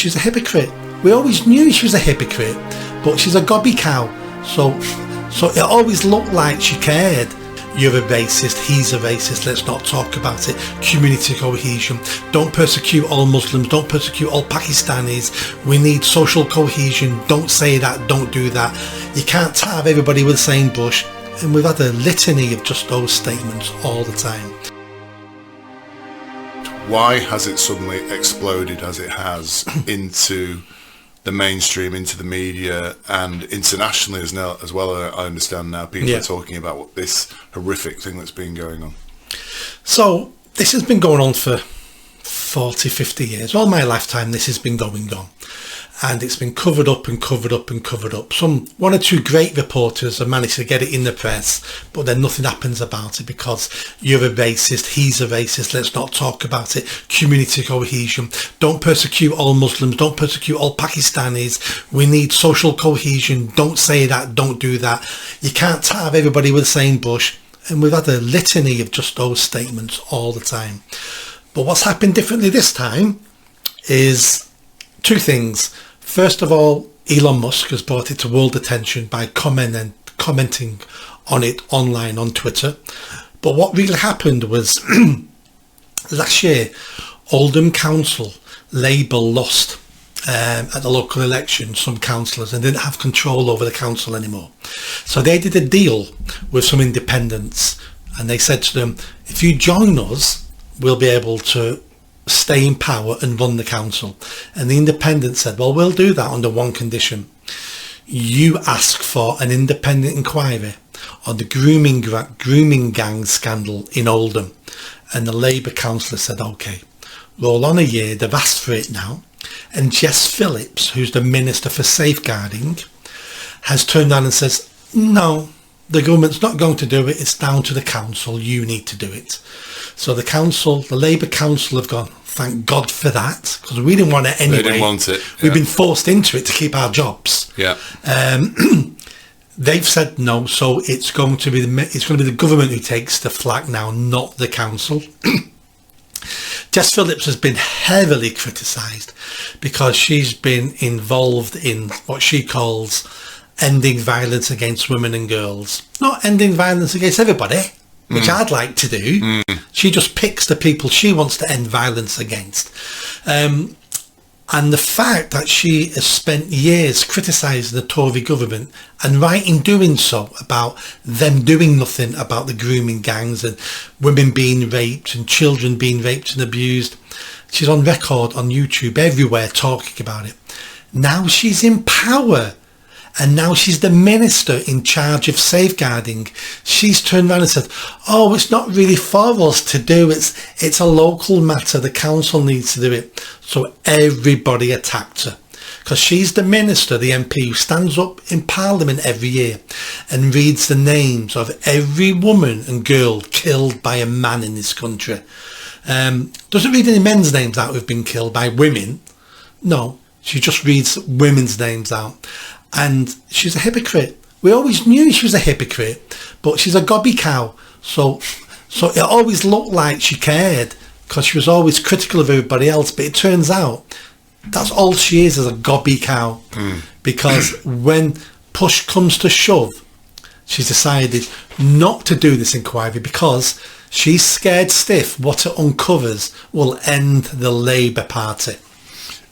she's a hypocrite. We always knew she was a hypocrite, but she's a gobby cow. So it always looked like she cared. You're a racist, he's a racist, let's not talk about it. Community cohesion. Don't persecute all Muslims, don't persecute all Pakistanis. We need social cohesion. Don't say that, don't do that. You can't tar everybody with the same brush. And we've had a litany of just those statements all the time. Why has it suddenly exploded as it has into the mainstream, into the media, and internationally as well? I understand now people are talking about this horrific thing that's been going on. So this has been going on for 40, 50 years. All my lifetime this has been going on. And it's been covered up and covered up and covered up. One or two great reporters have managed to get it in the press, but then nothing happens about it because you're a racist, he's a racist, let's not talk about it. Community cohesion. Don't persecute all Muslims, don't persecute all Pakistanis. We need social cohesion. Don't say that, don't do that. You can't tar everybody with the same brush. And we've had a litany of just those statements all the time. But what's happened differently this time is two things. First of all, Elon Musk has brought it to world attention by commenting on it online on Twitter. But what really happened was last year, Oldham Council, Labour lost at the local election some councillors and didn't have control over the council anymore. So they did a deal with some independents and they said to them, if you join us, we'll be able to stay in power and run the council. And the independent said, well, we'll do that under one condition. You ask for an independent inquiry on the grooming gang scandal in Oldham. And the Labour councillor said, okay, roll on a year. They've asked for it now. And Jess Phillips, who's the Minister for Safeguarding, has turned around and says, no, the government's not going to do it. It's down to the council. You need to do it. So the Labour council have gone, thank God for that, because we didn't want it anyway. They didn't want it. We've been forced into it to keep our jobs. Yeah. They've said no, so it's going to be the government who takes the flak now, not the council. Jess Phillips has been heavily criticised because she's been involved in what she calls ending violence against women and girls. Not ending violence against everybody, which I'd like to do. She just picks the people she wants to end violence against. And the fact that she has spent years criticising the Tory government and right in doing so about them doing nothing about the grooming gangs and women being raped and children being raped and abused. She's on record on YouTube everywhere talking about it. Now she's in power. And now she's the minister in charge of safeguarding. She's turned around and said, oh, it's not really for us to do. It's a local matter. The council needs to do it. So everybody attacked her because she's the minister, the MP, who stands up in Parliament every year and reads the names of every woman and girl killed by a man in this country. Doesn't read any men's names out who've been killed by women. No, she just reads women's names out. And she's a hypocrite. We always knew she was a hypocrite, but she's a gobby cow. So it always looked like she cared because she was always critical of everybody else. But it turns out that's all she is a gobby cow. Because when push comes to shove, she's decided not to do this inquiry because she's scared stiff what it uncovers will end the Labour Party.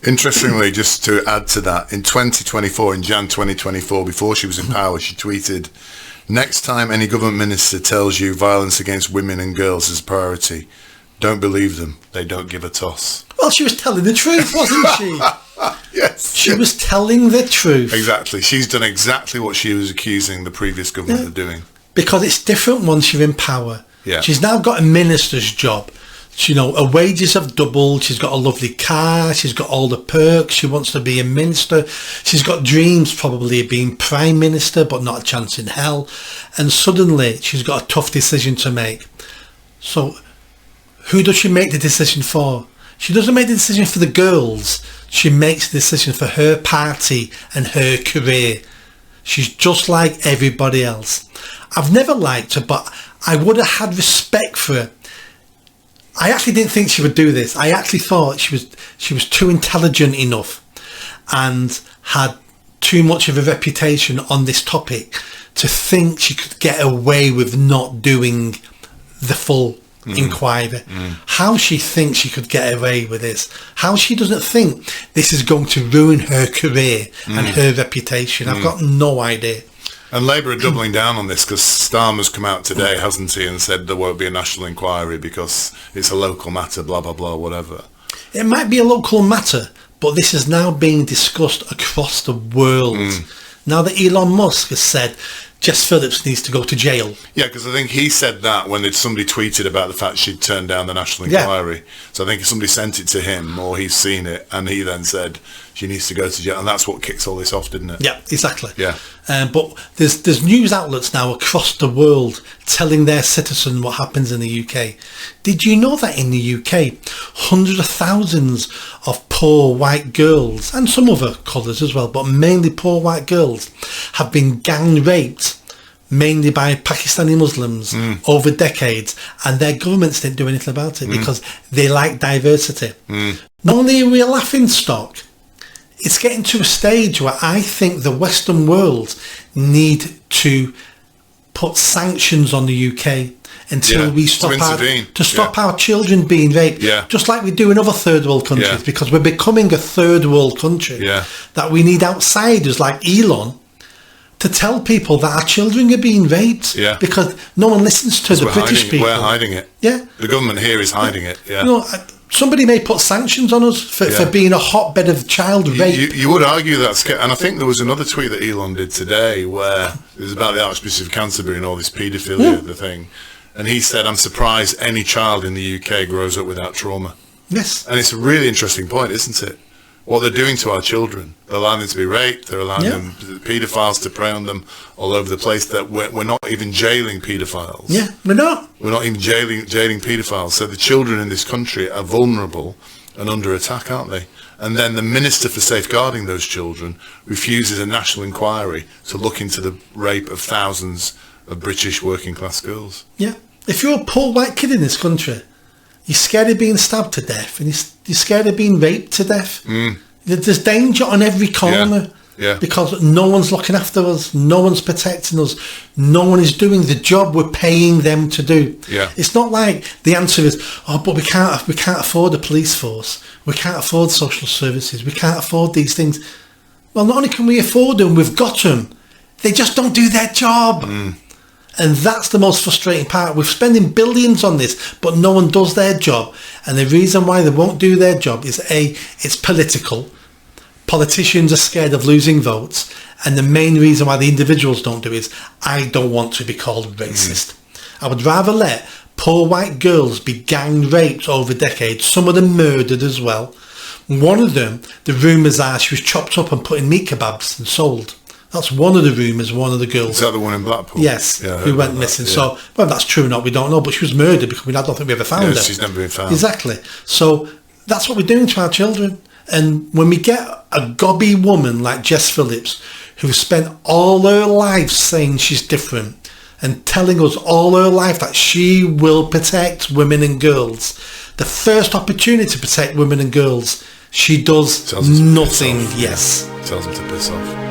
Interestingly, just to add to that, in 2024, in Jan 2024, before she was in power, she tweeted, next time any government minister tells you violence against women and girls is a priority, don't believe them. They don't give a toss. Well, she was telling the truth, wasn't she? Yes. She was telling the truth. Exactly. She's done exactly what she was accusing the previous government of doing. Because it's different once you're in power. Yeah. She's now got a minister's job. You know, her wages have doubled. She's got a lovely car. She's got all the perks. She wants to be a minister. She's got dreams probably of being prime minister, but not a chance in hell. And suddenly she's got a tough decision to make. So who does she make the decision for? She doesn't make the decision for the girls. She makes the decision for her party and her career. She's just like everybody else. I've never liked her, but I would have had respect for her I actually didn't think she would do this. I actually thought she was too intelligent enough and had too much of a reputation on this topic to think she could get away with not doing the full inquiry. How she thinks she could get away with this, how she doesn't think this is going to ruin her career and her reputation, I've got no idea. And Labour are doubling down on this because Starmer's come out today, hasn't he, and said there won't be a national inquiry because it's a local matter, blah, blah, blah, whatever. It might be a local matter, but this is now being discussed across the world. Now that Elon Musk has said Jess Phillips needs to go to jail. Yeah, because I think he said that when somebody tweeted about the fact she'd turned down the national inquiry. Yeah. So I think somebody sent it to him, or he's seen it, and he then said she needs to go to jail, and that's what kicks all this off, didn't it? Yeah, exactly. Yeah. But there's news outlets now across the world telling their citizens what happens in the UK. Did you know that in the UK, hundreds of thousands of poor white girls, and some other colours as well, but mainly poor white girls, have been gang raped, mainly by Pakistani Muslims over decades, and their governments didn't do anything about it because they like diversity. Not only are we a laughing stock, it's getting to a stage where I think the Western world need to put sanctions on the UK until we stop our children being raped, just like we do in other third world countries, because we're becoming a third world country, that we need outsiders like Elon to tell people that our children are being raped, because no one listens to the British people. We're hiding it. Yeah. The government here is hiding it, You know, somebody may put sanctions on us for being a hotbed of child rape. You would argue that's... And I think there was another tweet that Elon did today where it was about the Archbishop of Canterbury and all this paedophilia, the thing. And he said, I'm surprised any child in the UK grows up without trauma. Yes. And it's a really interesting point, isn't it? What they're doing to our children. They're allowing them to be raped. They're allowing them, paedophiles to prey on them all over the place. That we're not even jailing paedophiles. Yeah, we're not. We're not even jailing paedophiles. So the children in this country are vulnerable and under attack, aren't they? And then the Minister for Safeguarding those children refuses a national inquiry to look into the rape of thousands of British working class girls. Yeah. If you're a poor white kid in this country, you're scared of being stabbed to death, and you're scared of being raped to death. There's danger on every corner because no one's looking after us, no one's protecting us, no one is doing the job we're paying them to do. It's not like the answer is, but we can't afford a police force, we can't afford social services, we can't afford these things. Well, not only can we afford them, we've got them. They just don't do their job. And that's the most frustrating part. We're spending billions on this, but no one does their job. And the reason why they won't do their job is it's political. Politicians are scared of losing votes. And the main reason why the individuals don't do it is, I don't want to be called racist. I would rather let poor white girls be gang raped over decades, some of them murdered as well. One of them, the rumours are she was chopped up and put in meat kebabs and sold. That's one of the rumours, one of the girls. Is that the one in Blackpool? Yes, who went missing. So, whether that's true or not, we don't know, but she was murdered because I don't think we ever found her. She's never been found. Exactly. So, that's what we're doing to our children. And when we get a gobby woman like Jess Phillips, who spent all her life saying she's different and telling us all her life that she will protect women and girls, the first opportunity to protect women and girls, she does nothing. Yes. Tells them to piss off.